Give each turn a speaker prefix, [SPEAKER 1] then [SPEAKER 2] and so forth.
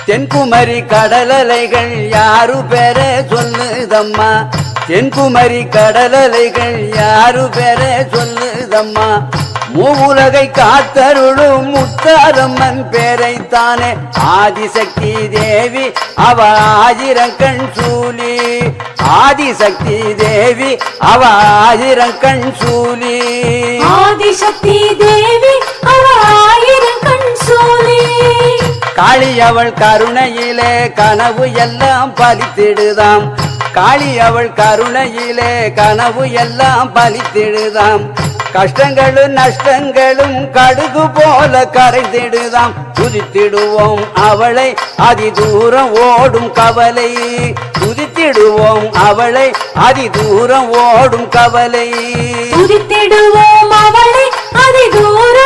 [SPEAKER 1] தென்குமரி கடலலைகள் யாரு பேர சொல்லுதம்மா தென்குமரி கடலலைகள் யாரு பேர சொல்லுதம்மா மூவுலகை காத்தருளும் முத்தாரம்மன் பேரைத்தானே ஆதிசக்தி தேவி அவ ஆயிரங்கண் சூலி ஆதிசக்தி தேவி அவ ஆயிரங்கண் சூலி
[SPEAKER 2] ஆதிசக்தி தேவி அவ ஆயிரங்கண் சூலி
[SPEAKER 1] காளி அவள் கருணையிலே கனவு எல்லாம் பலித்திடுதாம் காளி அவள் கருணையிலே கனவு எல்லாம் பலித்திடுதாம் கஷ்டங்களும் நஷ்டங்களும் கடுகு போல கரைந்திடுதாம் துதித்திடுவோம் அவளை அதி தூரம் ஓடும் கவலை துதித்திடுவோம் அவளை அதி தூரம் ஓடும் கவலை
[SPEAKER 2] துதித்திடுவோம் அவளை அதி தூரம்